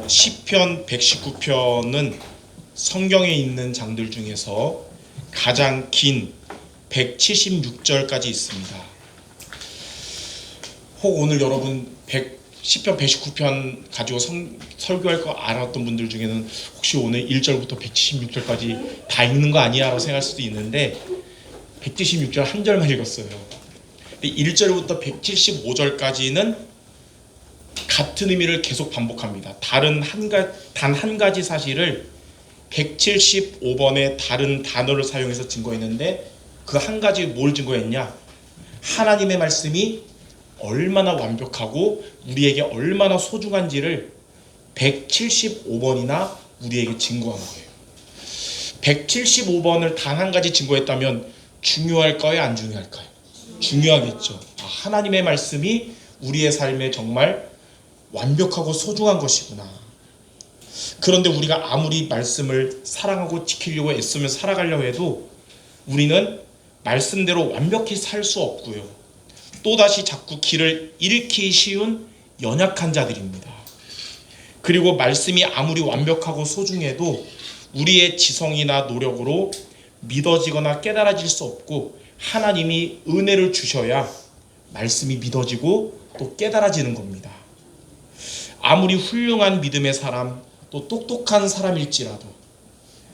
시편 119편은 성경에 있는 장들 중에서 가장 긴 176절까지 있습니다. 혹 오늘 여러분 시편 119편 가지고 설교할 거 알았던 분들 중에는 혹시 오늘 1절부터 176절까지 다 읽는 거 아니야? 라고 생각할 수도 있는데 176절 한 절만 읽었어요. 근데 1절부터 175절까지는 같은 의미를 계속 반복합니다. 단 한 가지 사실을 175번의 다른 단어를 사용해서 증거했는데 그 한 가지 뭘 증거했냐? 하나님의 말씀이 얼마나 완벽하고 우리에게 얼마나 소중한지를 175번이나 우리에게 증거한 거예요. 175번을 단 한 가지 증거했다면 중요할까요? 안 중요할까요? 중요하겠죠. 하나님의 말씀이 우리의 삶에 정말 완벽하고 소중한 것이구나. 그런데 우리가 아무리 말씀을 사랑하고 지키려고 애쓰며 살아가려고 해도 우리는 말씀대로 완벽히 살 수 없고요. 또다시 자꾸 길을 잃기 쉬운 연약한 자들입니다. 그리고 말씀이 아무리 완벽하고 소중해도 우리의 지성이나 노력으로 믿어지거나 깨달아질 수 없고 하나님이 은혜를 주셔야 말씀이 믿어지고 또 깨달아지는 겁니다. 아무리 훌륭한 믿음의 사람, 또 똑똑한 사람일지라도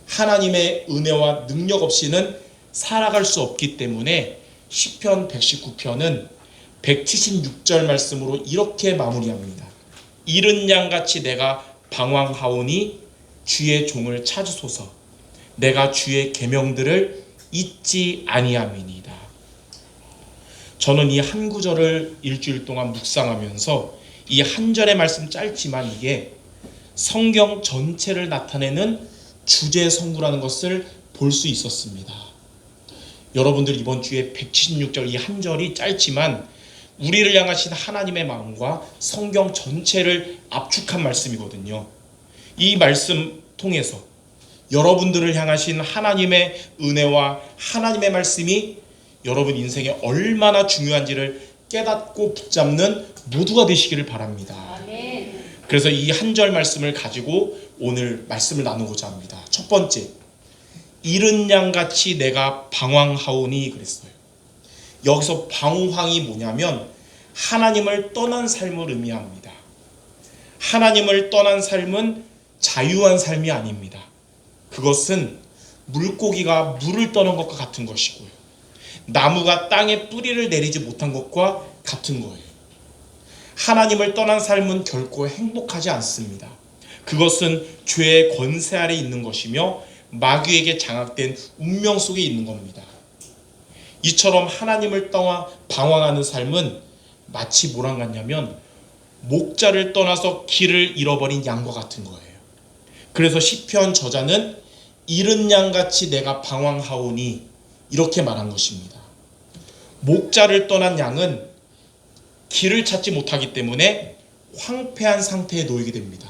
하나님의 은혜와 능력 없이는 살아갈 수 없기 때문에 시편 119편은 176절 말씀으로 이렇게 마무리합니다. 이른 양같이 내가 방황하오니 주의 종을 찾으소서. 내가 주의 계명들을 잊지 아니함이니이다. 저는 이 한 구절을 일주일 동안 묵상하면서 이 한 절의 말씀 짧지만 이게 성경 전체를 나타내는 주제 성구라는 것을 볼 수 있었습니다. 여러분들 이번 주에 176절 이 한 절이 짧지만 우리를 향하신 하나님의 마음과 성경 전체를 압축한 말씀이거든요. 이 말씀 통해서 여러분들을 향하신 하나님의 은혜와 하나님의 말씀이 여러분 인생에 얼마나 중요한지를 깨닫고 붙잡는 모두가 되시기를 바랍니다. 아멘. 그래서 이 한 절 말씀을 가지고 오늘 말씀을 나누고자 합니다. 첫 번째, 이른 양같이 내가 방황하오니 그랬어요. 여기서 방황이 뭐냐면 하나님을 떠난 삶을 의미합니다. 하나님을 떠난 삶은 자유한 삶이 아닙니다. 그것은 물고기가 물을 떠난 것과 같은 것이고요. 나무가 땅에 뿌리를 내리지 못한 것과 같은 거예요. 하나님을 떠난 삶은 결코 행복하지 않습니다. 그것은 죄의 권세 아래 있는 것이며 마귀에게 장악된 운명 속에 있는 겁니다. 이처럼 하나님을 떠나 방황하는 삶은 마치 뭐랑 같냐면 목자를 떠나서 길을 잃어버린 양과 같은 거예요. 그래서 시편 저자는 이른 양같이 내가 방황하오니 이렇게 말한 것입니다. 목자를 떠난 양은 길을 찾지 못하기 때문에 황폐한 상태에 놓이게 됩니다.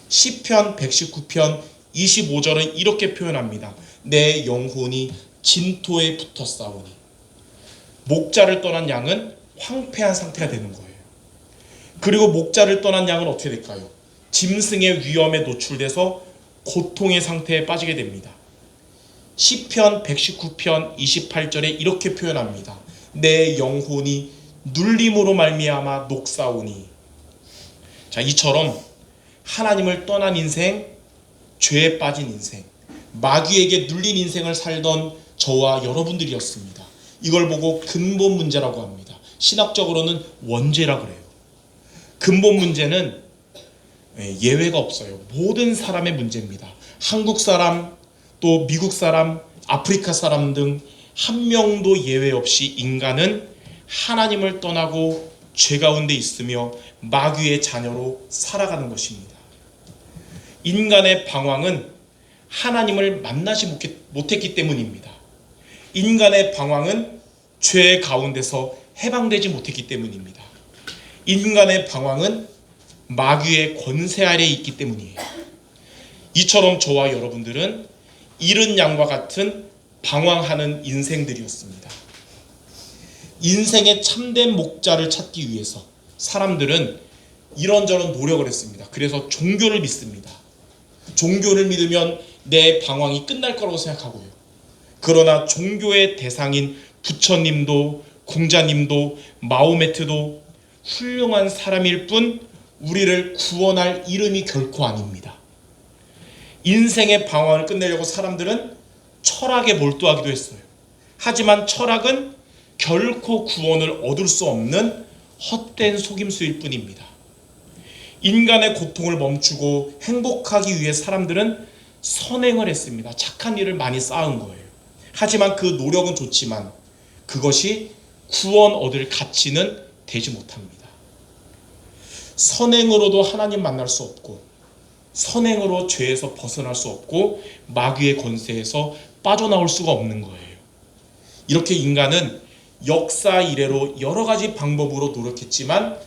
시편 119편 25절은 이렇게 표현합니다. 내 영혼이 진토에 붙어 싸우니. 목자를 떠난 양은 황폐한 상태가 되는 거예요. 그리고 목자를 떠난 양은 어떻게 될까요? 짐승의 위험에 노출돼서 고통의 상태에 빠지게 됩니다. 시편 119편 28절에 이렇게 표현합니다. 내 영혼이 눌림으로 말미암아 녹사오니. 자, 이처럼 하나님을 떠난 인생, 죄에 빠진 인생, 마귀에게 눌린 인생을 살던 저와 여러분들이었습니다. 이걸 보고 근본 문제라고 합니다. 신학적으로는 원죄라고 그래요. 근본 문제는 예외가 없어요. 모든 사람의 문제입니다. 한국 사람, 또 미국 사람, 아프리카 사람 등 한 명도 예외 없이 인간은 하나님을 떠나고 죄 가운데 있으며 마귀의 자녀로 살아가는 것입니다. 인간의 방황은 하나님을 만나지 못했기 때문입니다. 인간의 방황은 죄 가운데서 해방되지 못했기 때문입니다. 인간의 방황은 마귀의 권세 아래에 있기 때문이에요. 이처럼 저와 여러분들은 이른 양과 같은 방황하는 인생들이었습니다. 인생의 참된 목자를 찾기 위해서 사람들은 이런저런 노력을 했습니다. 그래서 종교를 믿습니다. 종교를 믿으면 내 방황이 끝날 거라고 생각하고요. 그러나 종교의 대상인 부처님도 공자님도 마호메트도 훌륭한 사람일 뿐 우리를 구원할 이름이 결코 아닙니다. 인생의 방황을 끝내려고 사람들은 철학에 몰두하기도 했어요. 하지만 철학은 결코 구원을 얻을 수 없는 헛된 속임수일 뿐입니다. 인간의 고통을 멈추고 행복하기 위해 사람들은 선행을 했습니다. 착한 일을 많이 쌓은 거예요. 하지만 그 노력은 좋지만 그것이 구원 얻을 가치는 되지 못합니다. 선행으로도 하나님 만날 수 없고 선행으로 죄에서 벗어날 수 없고 마귀의 권세에서 빠져나올 수가 없는 거예요. 이렇게 인간은 역사 이래로 여러 가지 방법으로 노력했지만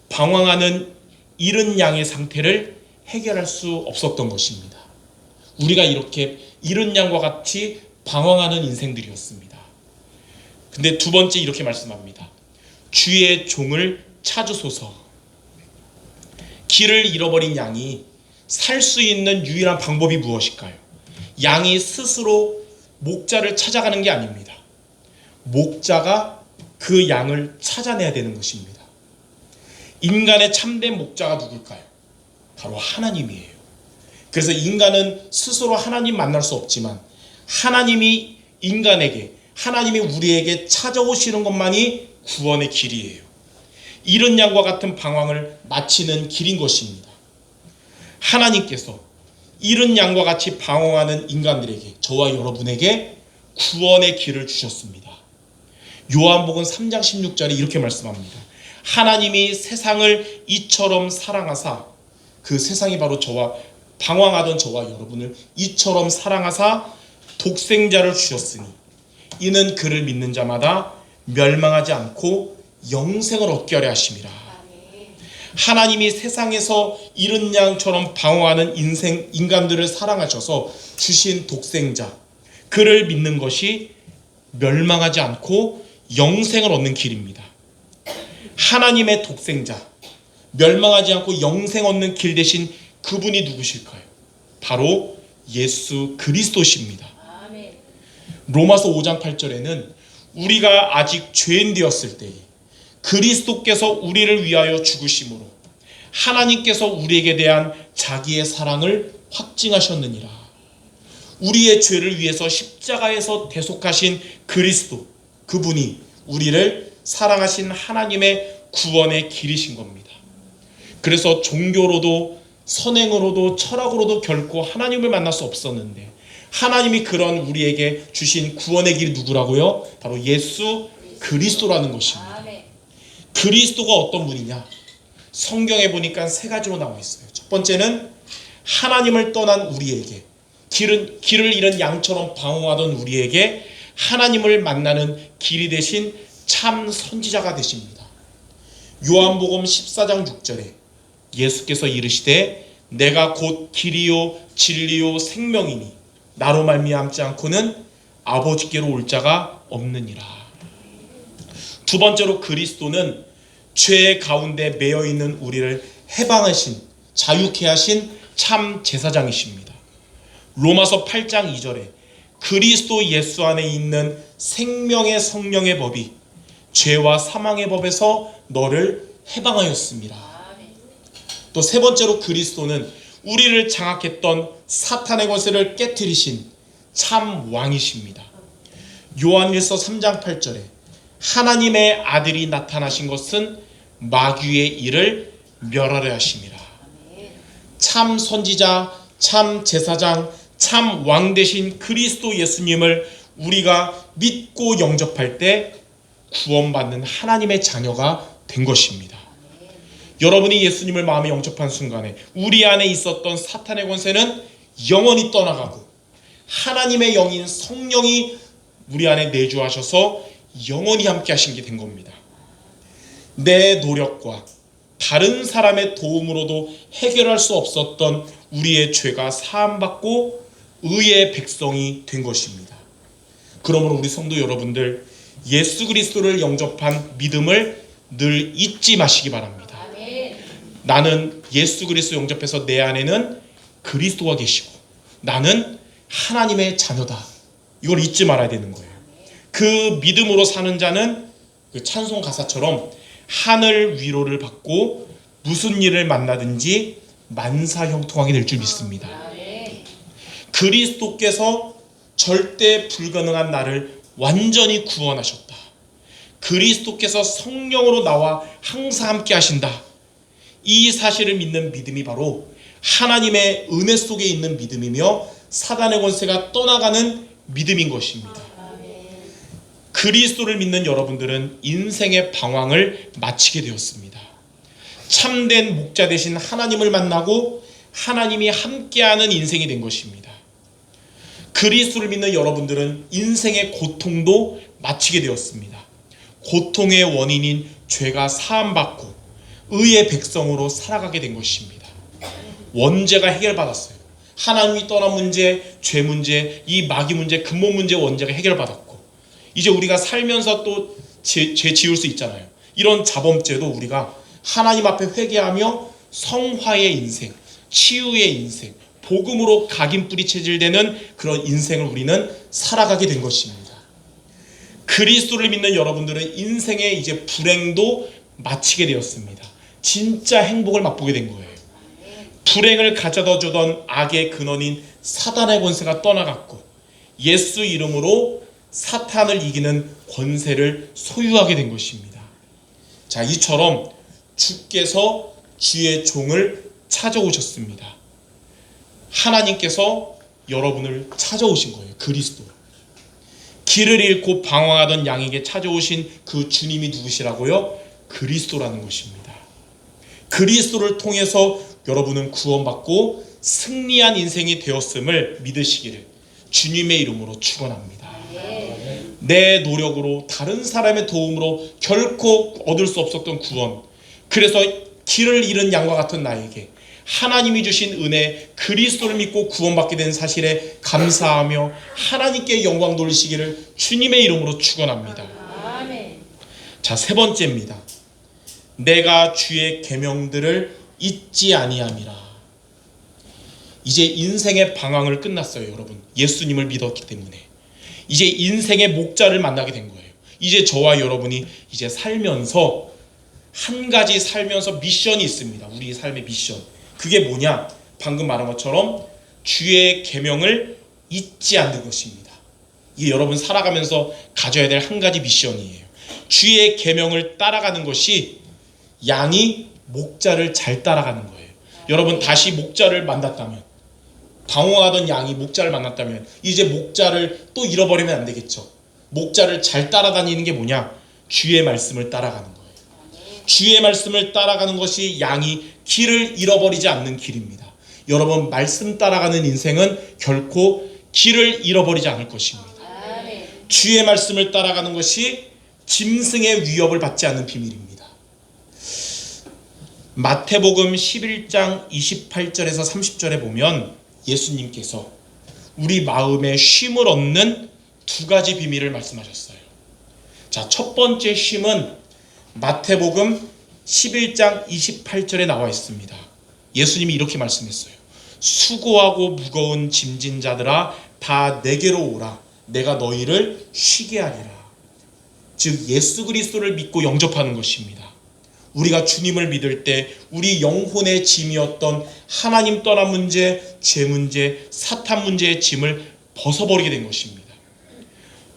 방황하는 잃은 양의 상태를 해결할 수 없었던 것입니다. 우리가 이렇게 잃은 양과 같이 방황하는 인생들이었습니다. 근데 두 번째 이렇게 말씀합니다. 주의 종을 찾으소서. 길을 잃어버린 양이 살 수 있는 유일한 방법이 무엇일까요? 양이 스스로 목자를 찾아가는 게 아닙니다. 목자가 그 양을 찾아내야 되는 것입니다. 인간의 참된 목자가 누굴까요? 바로 하나님이에요. 그래서 인간은 스스로 하나님 만날 수 없지만 하나님이 인간에게, 하나님이 우리에게 찾아오시는 것만이 구원의 길이에요. 잃은 양과 같은 방황을 마치는 길인 것입니다. 하나님께서 잃은 양과 같이 방황하는 인간들에게, 저와 여러분에게 구원의 길을 주셨습니다. 요한복음 3장 16절에 이렇게 말씀합니다. 하나님이 세상을 이처럼 사랑하사, 그 세상이 바로 저와 방황하던 저와 여러분을 이처럼 사랑하사 독생자를 주셨으니 이는 그를 믿는 자마다 멸망하지 않고 영생을 얻게 하려 하심이라. 하나님이 세상에서 잃은 양처럼 방황하는 인간들을 사랑하셔서 주신 독생자, 그를 믿는 것이 멸망하지 않고 영생을 얻는 길입니다. 하나님의 독생자, 멸망하지 않고 영생 얻는 길 대신 그분이 누구실까요? 바로 예수 그리스도십니다. 로마서 5장 8절에는 우리가 아직 죄인 되었을 때에 그리스도께서 우리를 위하여 죽으심으로 하나님께서 우리에게 대한 자기의 사랑을 확증하셨느니라. 우리의 죄를 위해서 십자가에서 대속하신 그리스도, 그분이 우리를 사랑하신 하나님의 구원의 길이신 겁니다. 그래서 종교로도 선행으로도 철학으로도 결코 하나님을 만날 수 없었는데 하나님이 그런 우리에게 주신 구원의 길이 누구라고요? 바로 예수 그리스도라는 것입니다. 그리스도가 어떤 분이냐? 성경에 보니까 세 가지로 나와 있어요. 첫 번째는 하나님을 떠난 우리에게, 길을 잃은 양처럼 방황하던 우리에게 하나님을 만나는 길이 되신 참 선지자가 되십니다. 요한복음 14장 6절에 예수께서 이르시되 내가 곧 길이요 진리요 생명이니 나로 말미암지 않고는 아버지께로 올 자가 없느니라. 두 번째로 그리스도는 죄 가운데 매여 있는 우리를 해방하신, 자유케 하신 참 제사장이십니다. 로마서 8장 2절에 그리스도 예수 안에 있는 생명의 성령의 법이 죄와 사망의 법에서 너를 해방하였습니다. 또 세 번째로 그리스도는 우리를 장악했던 사탄의 권세를 깨뜨리신 참 왕이십니다. 요한일서 3장 8절에 하나님의 아들이 나타나신 것은 마귀의 일을 멸하려 하심이라. 참 선지자, 참 제사장, 참 왕 되신 그리스도 예수님을 우리가 믿고 영접할 때 구원받는 하나님의 자녀가 된 것입니다. 여러분이 예수님을 마음에 영접한 순간에 우리 안에 있었던 사탄의 권세는 영원히 떠나가고 하나님의 영인 성령이 우리 안에 내주하셔서 영원히 함께 하신 게 된 겁니다. 내 노력과 다른 사람의 도움으로도 해결할 수 없었던 우리의 죄가 사함받고 의의 백성이 된 것입니다. 그러므로 우리 성도 여러분들, 예수 그리스도를 영접한 믿음을 늘 잊지 마시기 바랍니다. 나는 예수 그리스도 영접해서 내 안에는 그리스도가 계시고 나는 하나님의 자녀다. 이걸 잊지 말아야 되는 거예요. 그 믿음으로 사는 자는 그 찬송 가사처럼 하늘 위로를 받고 무슨 일을 만나든지 만사형통하게 될 줄 믿습니다. 그리스도께서 절대 불가능한 나를 완전히 구원하셨다. 그리스도께서 성령으로 나와 항상 함께 하신다. 이 사실을 믿는 믿음이 바로 하나님의 은혜 속에 있는 믿음이며 사단의 권세가 떠나가는 믿음인 것입니다. 그리스도를 믿는 여러분들은 인생의 방황을 마치게 되었습니다. 참된 목자 되신 하나님을 만나고 하나님이 함께하는 인생이 된 것입니다. 그리스도를 믿는 여러분들은 인생의 고통도 마치게 되었습니다. 고통의 원인인 죄가 사함받고 의의 백성으로 살아가게 된 것입니다. 원죄가 해결받았어요. 하나님이 떠난 문제, 죄 문제, 이 마귀 문제, 근본 문제 원죄가 해결받았고 이제 우리가 살면서 또 죄 지을 수 있잖아요. 이런 자범죄도 우리가 하나님 앞에 회개하며 성화의 인생, 치유의 인생, 복음으로 각인뿌리 체질되는 그런 인생을 우리는 살아가게 된 것입니다. 그리스도를 믿는 여러분들은 인생의 이제 불행도 마치게 되었습니다. 진짜 행복을 맛보게 된 거예요. 불행을 가져다 주던 악의 근원인 사단의 권세가 떠나갔고 예수 이름으로 사탄을 이기는 권세를 소유하게 된 것입니다. 자, 이처럼 주께서 주의 종을 찾아오셨습니다. 하나님께서 여러분을 찾아오신 거예요. 그리스도. 길을 잃고 방황하던 양에게 찾아오신 그 주님이 누구시라고요? 그리스도라는 것입니다. 그리스도를 통해서 여러분은 구원받고 승리한 인생이 되었음을 믿으시기를 주님의 이름으로 축원합니다. 내 노력으로 다른 사람의 도움으로 결코 얻을 수 없었던 구원, 그래서 길을 잃은 양과 같은 나에게 하나님이 주신 은혜 그리스도를 믿고 구원받게 된 사실에 감사하며 하나님께 영광 돌리시기를 주님의 이름으로 축원합니다. 자, 세 번째입니다. 내가 주의 계명들을 잊지 아니함이라. 이제 인생의 방황을 끝났어요, 여러분. 예수님을 믿었기 때문에 이제 인생의 목자를 만나게 된 거예요. 이제 저와 여러분이 이제 살면서 한 가지 살면서 미션이 있습니다. 우리 삶의 미션. 그게 뭐냐? 방금 말한 것처럼 주의 계명을 잊지 않는 것입니다. 이게 여러분 살아가면서 가져야 될 한 가지 미션이에요. 주의 계명을 따라가는 것이 양이 목자를 잘 따라가는 거예요. 여러분 다시 목자를 만났다면, 방황하던 양이 목자를 만났다면 이제 목자를 또 잃어버리면 안 되겠죠. 목자를 잘 따라다니는 게 뭐냐? 주의 말씀을 따라가는 거예요. 주의 말씀을 따라가는 것이 양이 길을 잃어버리지 않는 길입니다. 여러분 말씀 따라가는 인생은 결코 길을 잃어버리지 않을 것입니다. 주의 말씀을 따라가는 것이 짐승의 위협을 받지 않는 비밀입니다. 마태복음 11장 28절에서 30절에 보면 예수님께서 우리 마음에 쉼을 얻는 두 가지 비밀을 말씀하셨어요. 자, 첫 번째 쉼은 마태복음 11장 28절에 나와 있습니다. 예수님이 이렇게 말씀했어요. 수고하고 무거운 짐진 자들아 다 내게로 오라. 내가 너희를 쉬게 하리라. 즉 예수 그리스도를 믿고 영접하는 것입니다. 우리가 주님을 믿을 때 우리 영혼의 짐이었던 하나님 떠난 문제, 죄 문제, 사탄 문제의 짐을 벗어버리게 된 것입니다.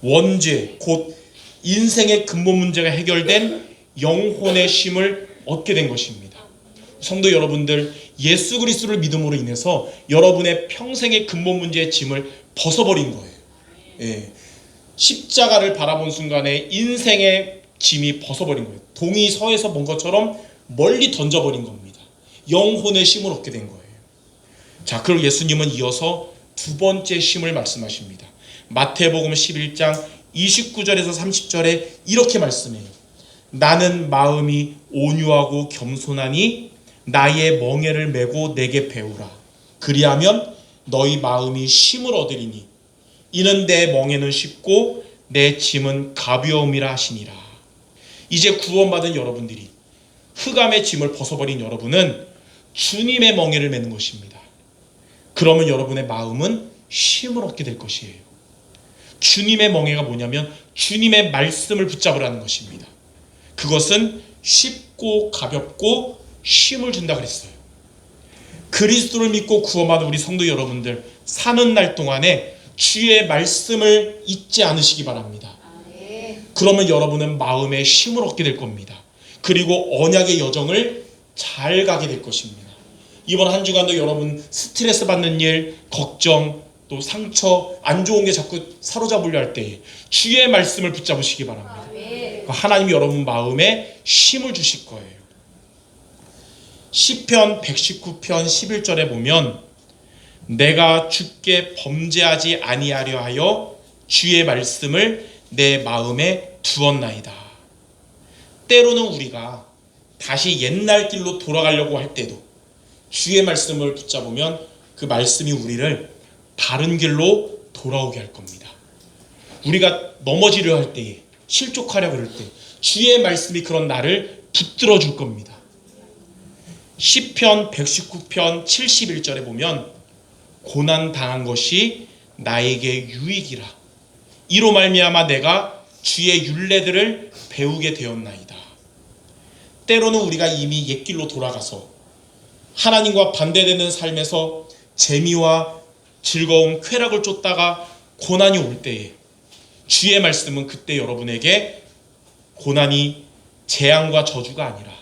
원죄, 곧 인생의 근본 문제가 해결된 영혼의 쉼을 얻게 된 것입니다. 성도 여러분들, 예수 그리스도를 믿음으로 인해서 여러분의 평생의 근본 문제의 짐을 벗어버린 거예요. 예. 십자가를 바라본 순간에 인생의 짐이 벗어버린 거예요. 동이 서에서 본 것처럼 멀리 던져버린 겁니다. 영혼의 쉼을 얻게 된 거예요. 자, 그리고 예수님은 이어서 두 번째 쉼을 말씀하십니다. 마태복음 11장 29절에서 30절에 이렇게 말씀해요. 나는 마음이 온유하고 겸손하니 나의 멍에를 메고 내게 배우라. 그리하면 너희 마음이 쉼을 얻으리니 이는 내 멍에는 쉽고 내 짐은 가벼움이라 하시니라. 이제 구원받은 여러분들이 흑암의 짐을 벗어버린 여러분은 주님의 멍에를 매는 것입니다. 그러면 여러분의 마음은 쉼을 얻게 될 것이에요. 주님의 멍에가 뭐냐면 주님의 말씀을 붙잡으라는 것입니다. 그것은 쉽고 가볍고 쉼을 준다 그랬어요. 그리스도를 믿고 구원받은 우리 성도 여러분들, 사는 날 동안에 주의 말씀을 잊지 않으시기 바랍니다. 그러면 여러분은 마음에 쉼을 얻게 될 겁니다. 그리고 언약의 여정을 잘 가게 될 것입니다. 이번 한 주간도 여러분 스트레스 받는 일, 걱정, 또 상처, 안 좋은 게 자꾸 사로잡으려 할 때에 주의 말씀을 붙잡으시기 바랍니다. 하나님이 여러분 마음에 쉼을 주실 거예요. 시편 119편 11절에 보면 내가 주께 범죄하지 아니하려 하여 주의 말씀을 내 마음에 두었나이다. 때로는 우리가 다시 옛날 길로 돌아가려고 할 때도 주의 말씀을 붙잡으면 그 말씀이 우리를 바른 길로 돌아오게 할 겁니다. 우리가 넘어지려 할 때에, 실족하려 그럴 때 주의 말씀이 그런 나를 붙들어 줄 겁니다. 시편 119편 71절에 보면 고난 당한 것이 나에게 유익이라. 이로 말미암아 내가 주의 율례들을 배우게 되었나이다. 때로는 우리가 이미 옛길로 돌아가서 하나님과 반대되는 삶에서 재미와 즐거움, 쾌락을 쫓다가 고난이 올 때에 주의 말씀은 그때 여러분에게 고난이 재앙과 저주가 아니라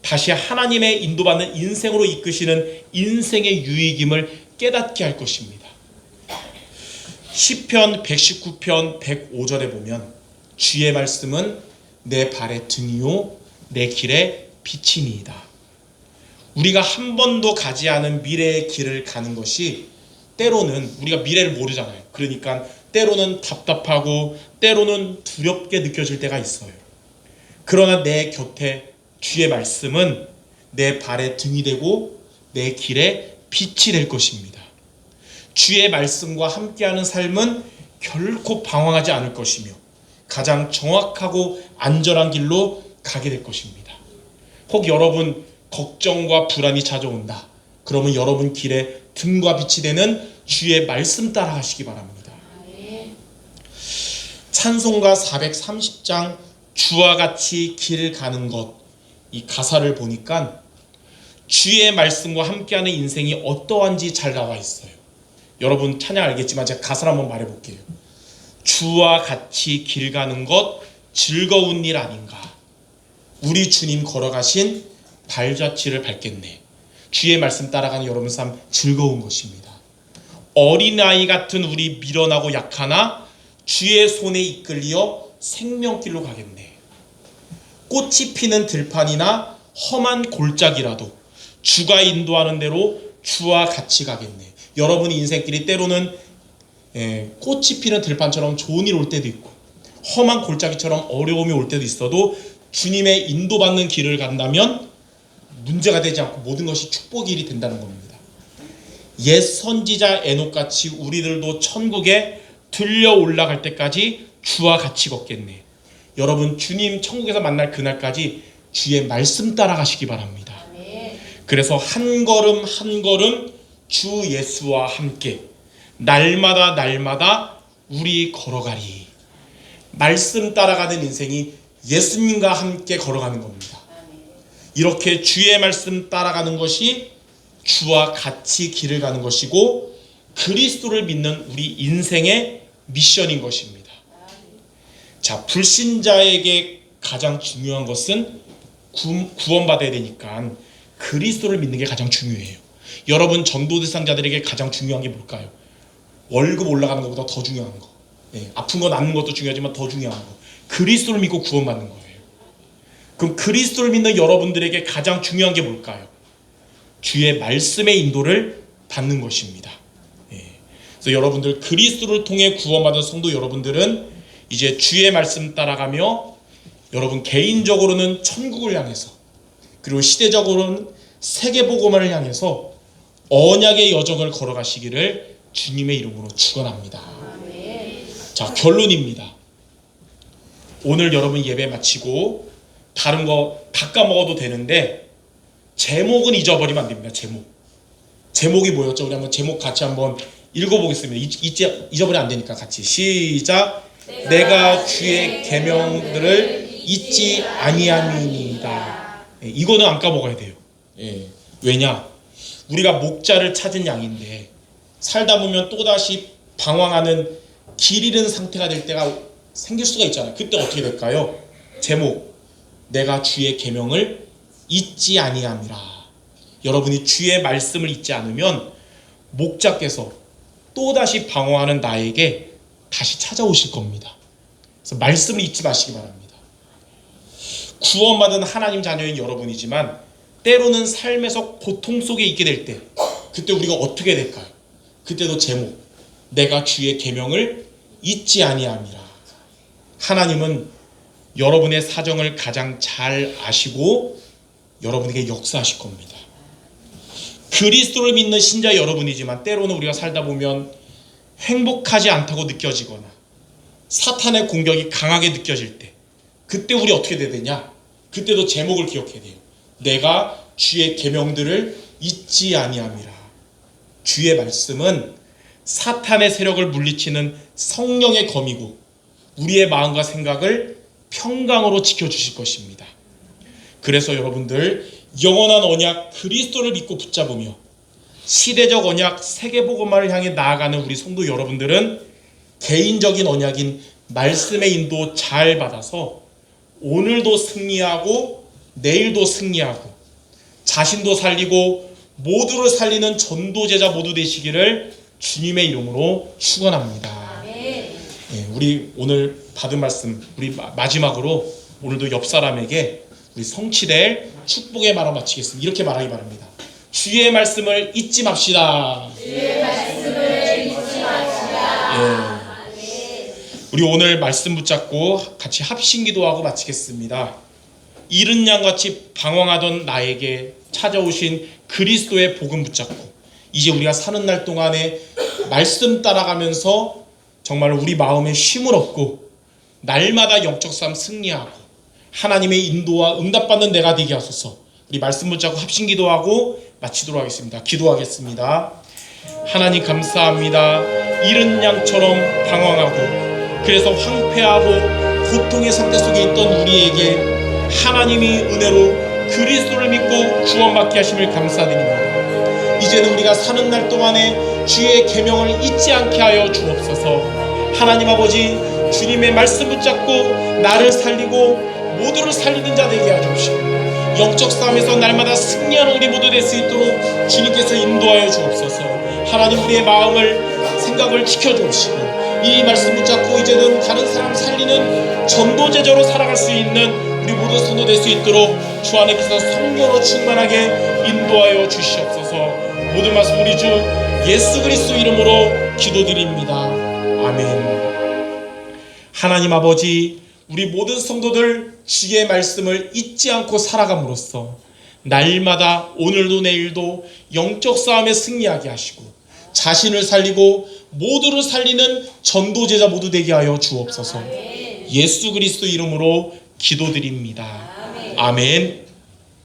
다시 하나님의 인도받는 인생으로 이끄시는 인생의 유익임을 깨닫게 할 것입니다. 시편 119편 105절에 보면 주의 말씀은 내 발의 등이요 내 길의 빛이니이다. 우리가 한 번도 가지 않은 미래의 길을 가는 것이 때로는 우리가 미래를 모르잖아요. 그러니까 때로는 답답하고 때로는 두렵게 느껴질 때가 있어요. 그러나 내 곁에 주의 말씀은 내 발의 등이 되고 내 길의 빛이 될 것입니다. 주의 말씀과 함께하는 삶은 결코 방황하지 않을 것이며 가장 정확하고 안전한 길로 가게 될 것입니다. 혹 여러분 걱정과 불안이 찾아온다. 그러면 여러분 길에 등과 빛이 되는 주의 말씀 따라 하시기 바랍니다. 찬송가 430장 주와 같이 길 가는 것, 이 가사를 보니까 주의 말씀과 함께하는 인생이 어떠한지 잘 나와 있어요. 여러분 찬양 알겠지만 제가 가사를 한번 말해볼게요. 주와 같이 길 가는 것 즐거운 일 아닌가. 우리 주님 걸어가신 발자취를 밟겠네. 주의 말씀 따라가는 여러분 삶 즐거운 것입니다. 어린아이 같은 우리 미련하고 약하나 주의 손에 이끌려 생명길로 가겠네. 꽃이 피는 들판이나 험한 골짜기라도 주가 인도하는 대로 주와 같이 가겠네. 여러분의 인생길이 때로는 꽃이 피는 들판처럼 좋은 일 올 때도 있고 험한 골짜기처럼 어려움이 올 때도 있어도 주님의 인도받는 길을 간다면 문제가 되지 않고 모든 것이 축복의 일이 된다는 겁니다. 옛 선지자 에녹같이 우리들도 천국에 들려 올라갈 때까지 주와 같이 걷겠네. 여러분 주님 천국에서 만날 그날까지 주의 말씀 따라가시기 바랍니다. 그래서 한 걸음 한 걸음 주 예수와 함께 날마다 우리 걸어가리. 말씀 따라가는 인생이 예수님과 함께 걸어가는 겁니다. 이렇게 주의 말씀 따라가는 것이 주와 같이 길을 가는 것이고 그리스도를 믿는 우리 인생의 미션인 것입니다. 자, 불신자에게 가장 중요한 것은 구원받아야 되니까 그리스도를 믿는 게 가장 중요해요. 여러분 전도 대상자들에게 가장 중요한 게 뭘까요? 월급 올라가는 것보다 더 중요한 거. 아픈 거 낫는 것도 중요하지만 더 중요한 거. 그리스도를 믿고 구원받는 거예요. 그럼 그리스도를 믿는 여러분들에게 가장 중요한 게 뭘까요? 주의 말씀의 인도를 받는 것입니다. 그래서 여러분들 그리스도를 통해 구원받은 성도 여러분들은 이제 주의 말씀 따라가며 여러분 개인적으로는 천국을 향해서 그리고 시대적으로는 세계복음화를 향해서 언약의 여정을 걸어가시기를 주님의 이름으로 축원합니다. 자, 결론입니다. 오늘 여러분 예배 마치고 다른 거 다 까먹어도 되는데 제목은 잊어버리면 안 됩니다. 제목이 뭐였죠? 우리 한번 제목 같이 한번 읽어보겠습니다. 잊어버리면 안 되니까 같이 시작. 내가 주의 계명들을 잊지 아니함이니이다. 이거는 안 까먹어야 돼요. 왜냐? 우리가 목자를 찾은 양인데 살다 보면 또다시 방황하는 길 잃은 상태가 될 때가 생길 수가 있잖아요. 그때 어떻게 될까요? 제목, 내가 주의 계명을 잊지 아니함이라. 여러분이 주의 말씀을 잊지 않으면 목자께서 또다시 방황하는 나에게 다시 찾아오실 겁니다. 그래서 말씀을 잊지 마시기 바랍니다. 구원받은 하나님 자녀인 여러분이지만 때로는 삶에서 고통 속에 있게 될 때 그때 우리가 어떻게 될까요? 그때도 제목, 내가 주의 계명을 잊지 아니함이라. 하나님은 여러분의 사정을 가장 잘 아시고 여러분에게 역사하실 겁니다. 그리스도를 믿는 신자 여러분이지만 때로는 우리가 살다 보면 행복하지 않다고 느껴지거나 사탄의 공격이 강하게 느껴질 때 그때 우리 어떻게 돼야 되냐? 그때도 제목을 기억해야 돼요. 내가 주의 계명들을 잊지 아니함이라. 주의 말씀은 사탄의 세력을 물리치는 성령의 검이고 우리의 마음과 생각을 평강으로 지켜주실 것입니다. 그래서 여러분들 영원한 언약 그리스도를 믿고 붙잡으며 시대적 언약 세계복음화를 향해 나아가는 우리 성도 여러분들은 개인적인 언약인 말씀의 인도 잘 받아서 오늘도 승리하고 내일도 승리하고 자신도 살리고 모두를 살리는 전도제자 모두 되시기를 주님의 이름으로 축원합니다. 우리 오늘 받은 말씀 우리 마지막으로 오늘도 옆 사람에게 우리 성취될 축복의 말을 마치겠습니다. 이렇게 말하기 바랍니다. 주의 말씀을 잊지 맙시다. 주의 말씀을 잊지 맙시다. 우리 오늘 말씀 붙잡고 같이 합심기도하고 마치겠습니다. 이른 양같이 방황하던 나에게 찾아오신 그리스도의 복음 붙잡고 이제 우리가 사는 날 동안에 말씀 따라가면서 정말 우리 마음에 쉼을 얻고 날마다 영적 삶 승리하고 하나님의 인도와 응답받는 내가 되게 하소서. 우리 말씀 붙잡고 합심기도하고 마치도록 하겠습니다. 기도하겠습니다. 하나님 감사합니다. 이른 양처럼 방황하고 그래서 황폐하고 고통의 상태 속에 있던 우리에게 하나님이 은혜로 그리스도를 믿고 구원받게 하심을 감사드립니다. 이제는 우리가 사는 날 동안에 주의 계명을 잊지 않게 하여 주옵소서. 하나님 아버지 주님의 말씀 붙잡고 나를 살리고 모두를 살리는 자 되게 하옵시고 영적 싸움에서 날마다 승리하는 우리 모두 될 수 있도록 주님께서 인도하여 주옵소서. 하나님 우리의 마음을 생각을 지켜주옵시고 이 말씀 붙잡고 이제는 다른 사람 살리는 전도제자로 살아갈 수 있는 우리 모두 성도 될 수 있도록 주 안에서 성령으로 충만하게 인도하여 주시옵소서. 모든 말씀 우리 주 예수 그리스도 이름으로 기도드립니다. 아멘. 하나님 아버지 우리 모든 성도들 주의 말씀을 잊지 않고 살아감으로써 날마다 오늘도 내일도 영적 싸움에 승리하게 하시고 자신을 살리고 모두를 살리는 전도제자 모두 되게 하여 주옵소서. 예수 그리스도 이름으로 기도드립니다. 아멘.